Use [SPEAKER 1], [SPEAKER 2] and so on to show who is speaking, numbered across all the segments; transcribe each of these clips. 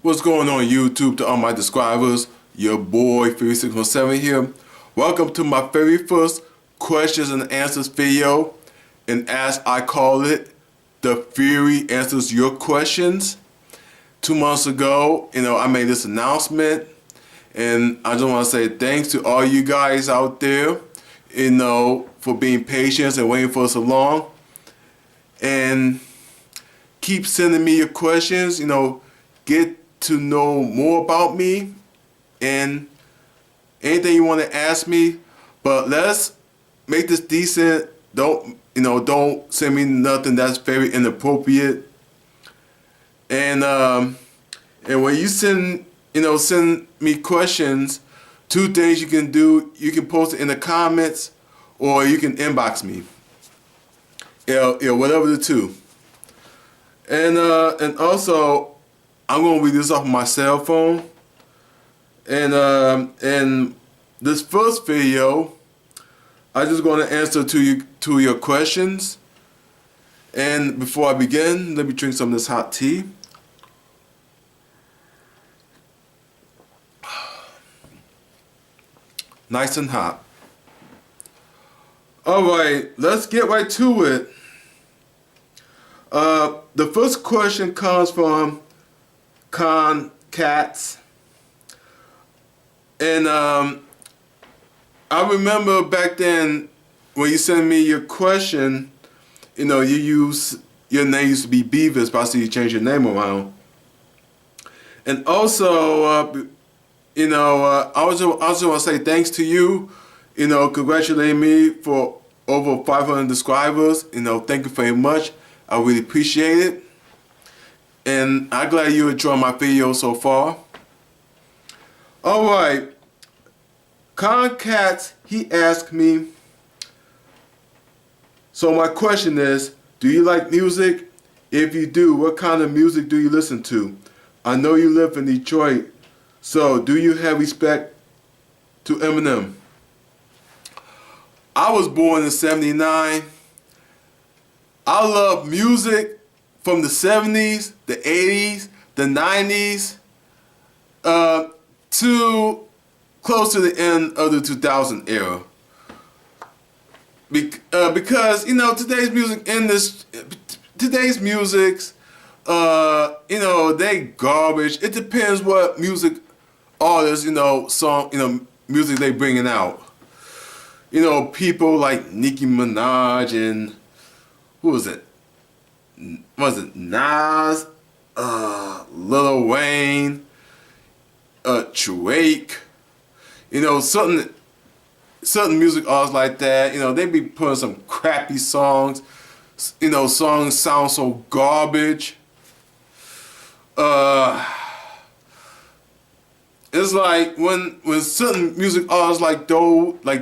[SPEAKER 1] What's going on YouTube to all my subscribers? Your boy THEFURY here. Welcome to my very first questions and answers video. And as I call it, The Fury answers your questions. 2 months ago, I made this announcement. And I just want to say thanks to all you guys out there, for being patient and waiting for so long. And keep sending me your questions, get to know more about me and anything you want to ask me, but let's make this decent. Don't send me nothing that's very inappropriate. And when you send me questions, 2 things you can do: you can post it in the comments, or you can inbox me. Whatever the two. And also, I'm gonna read this off my cell phone. And this first video, I'm just gonna answer to your questions. And before I begin, let me drink some of this hot tea. Nice and hot. Alright, let's get right to it. The first question comes from Cats. And I remember back then when you sent me your question, your name used to be Beavis, but I see you changed your name around. And also, I also want to say thanks to you, congratulating me for over 500 subscribers. Thank you very much. I really appreciate it. And I'm glad you enjoyed my video so far. Alright. Cats, he asked me, so my question is, do you like music? If you do, what kind of music do you listen to? I know you live in Detroit, so do you have respect to Eminem? I was born in '79. I love music from the 70s, the 80s, the 90s, to close to the end of the 2000 era. Because today's music's they garbage. It depends what music artists, music they bringing out. People like Nicki Minaj and who was it? Was it Nas, Lil Wayne, Drake? Certain music artists like that. They be putting some crappy songs. Songs sound so garbage. It's like when certain music artists like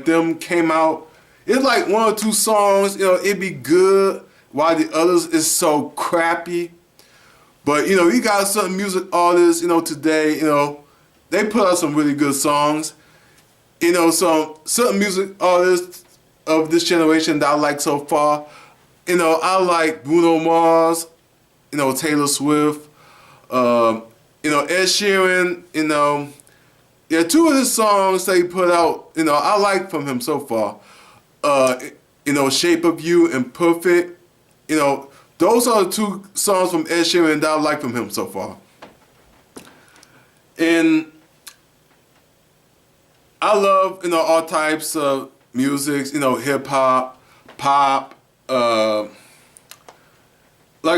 [SPEAKER 1] them came out, it's like 1 or 2 songs, it'd be good, while the others is so crappy. But you got certain music artists, today, they put out some really good songs. So certain music artists of this generation that I like so far, I like Bruno Mars, Taylor Swift, Ed Sheeran, 2 of his songs that he put out, I like from him so far. Shape of You and Perfect. Those are the 2 songs from Ed Sheeran that I like from him so far. And I love, all types of music, hip hop, pop, like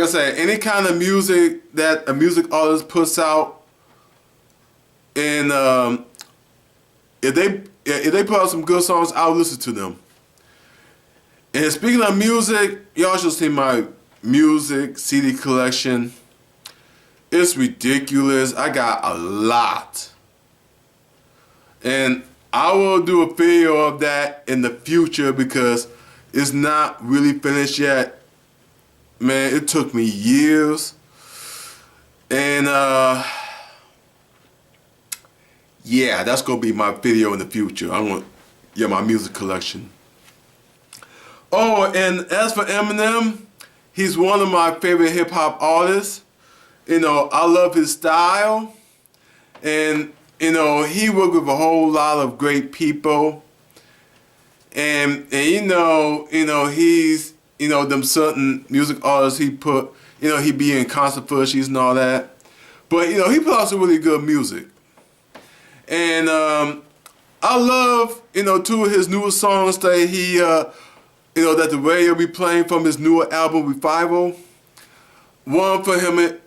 [SPEAKER 1] I said, any kind of music that a music artist puts out, and if they put out some good songs, I'll listen to them. And speaking of music, y'all should see my music CD collection. It's ridiculous. I got a lot. And I will do a video of that in the future because it's not really finished yet. Man, it took me years. And yeah, that's gonna be my video in the future. My music collection. Oh, and as for Eminem, he's one of my favorite hip hop artists. I love his style, and he worked with a whole lot of great people, and he's them certain music artists he put, he be in controversies and all that, but he put out some really good music, and I love two of his newer songs that he that the radio be playing from his newer album Revival. One for him and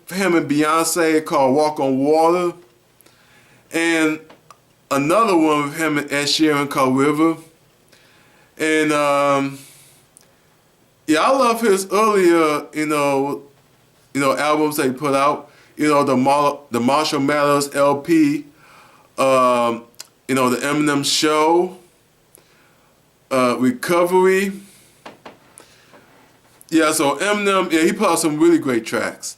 [SPEAKER 1] Beyonce called Walk on Water. And another one with him and Ed Sheeran called River. And I love his earlier, albums that he put out. The Marshall Mathers LP, the Eminem Show, Recovery. Yeah, so Eminem, he put out some really great tracks.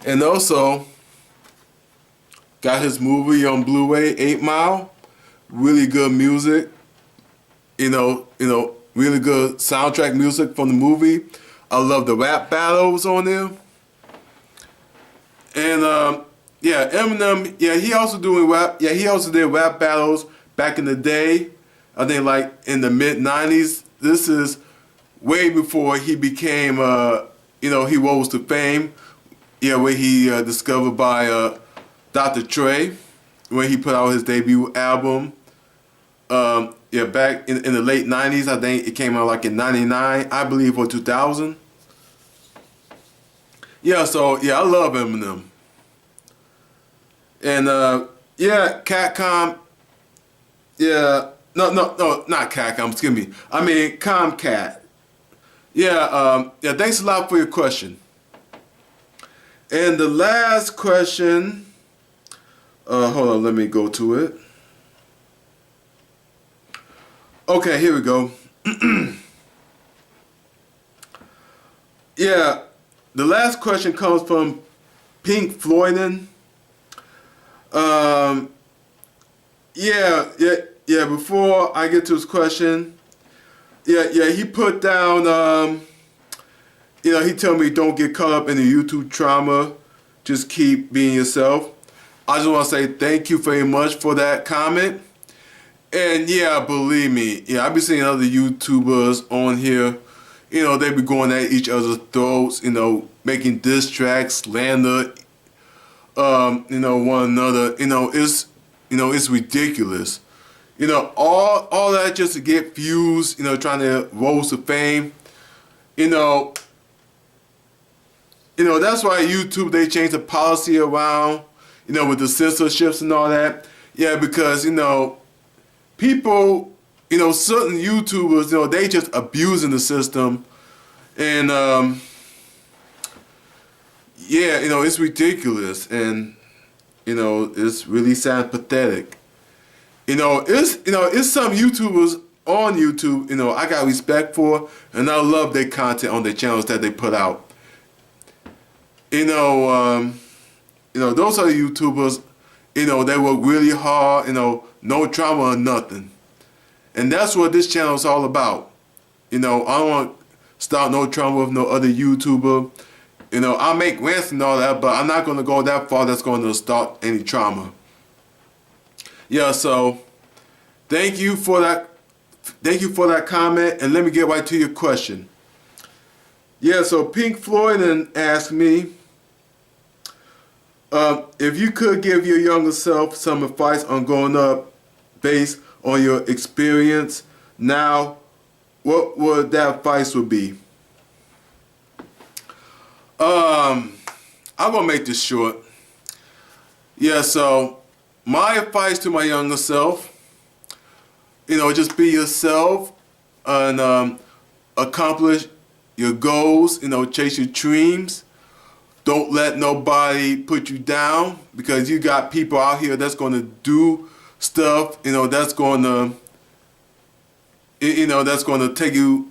[SPEAKER 1] And also got his movie on Blu-ray, 8 Mile. Really good music. Really good soundtrack music from the movie. I love the rap battles on there. And Eminem, he also doing rap. Yeah, he also did rap battles back in the day. I think like in the mid-90s. This is way before he became, he rose to fame. Yeah, where he discovered by Dr. Dre, when he put out his debut album. Back in the late 90s, I think it came out like in 99, I believe, or 2000. Yeah, so, I love Eminem. And, Catcom, no, not Catcom, excuse me. I mean, Comcat. Thanks a lot for your question. And the last question, hold on, let me go to it. Okay, here we go. The last question comes from Pink Floydin. Before I get to his question, he put down, he told me don't get caught up in the YouTube trauma, just keep being yourself. I just want to say thank you very much for that comment. And believe me, I be seeing other YouTubers on here, they be going at each other's throats, making diss tracks, slander, one another, it's ridiculous. All that just to get views, trying to rose to fame. That's why YouTube, they changed the policy around, with the censorships and all that. Yeah, because, people, certain YouTubers, they just abusing the system. And, it's ridiculous. And, it's really sad and pathetic. It's some YouTubers on YouTube, I got respect for, and I love their content on their channels that they put out. Those are the YouTubers, they work really hard, no trauma or nothing. And that's what this channel is all about. I don't want to start no trauma with no other YouTuber. I'll make rants and all that, but I'm not going to go that far that's going to start any trauma. So thank you for that. Thank you for that comment, and let me get right to your question. So Pink Floyd asked me, if you could give your younger self some advice on growing up based on your experience now, what would that advice would be? I'm gonna make this short. So my advice to my younger self, just be yourself and accomplish your goals, chase your dreams. Don't let nobody put you down, because you got people out here that's going to do stuff, that's going to, that's going to take you,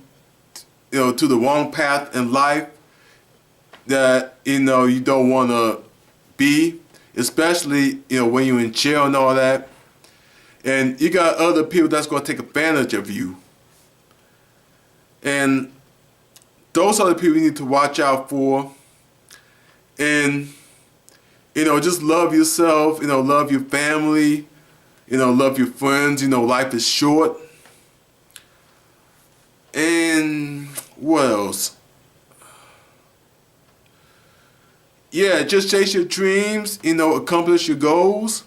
[SPEAKER 1] to the wrong path in life that, you don't want to be, especially, when you're in jail and all that. And you got other people that's going to take advantage of you. And those are the people you need to watch out for. And, just love yourself, love your family, love your friends. Life is short. And what else? Yeah, just chase your dreams, accomplish your goals.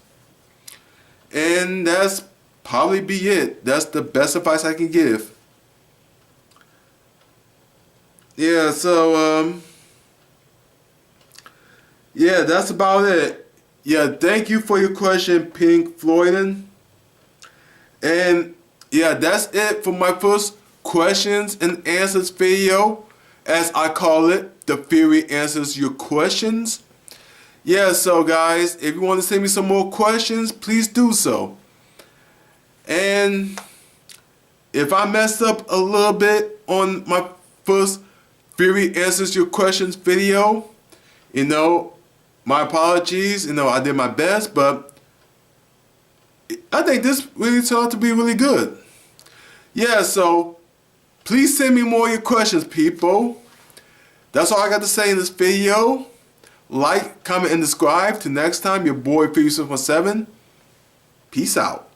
[SPEAKER 1] And that's probably be it. That's the best advice I can give. Yeah, so, yeah, that's about it. Yeah, thank you for your question, Pink Floydin. And yeah, that's it for my first questions and answers video, as I call it. The Theory answers your questions. Yeah, so guys, if you want to send me some more questions, please do so. And if I messed up a little bit on my first Theory answers your questions video, my apologies. I did my best, but I think this really turned out to be really good. Yeah, so please send me more of your questions, people. That's all I got to say in this video. Like, comment, and subscribe. Till next time, your boy, 367. Peace out.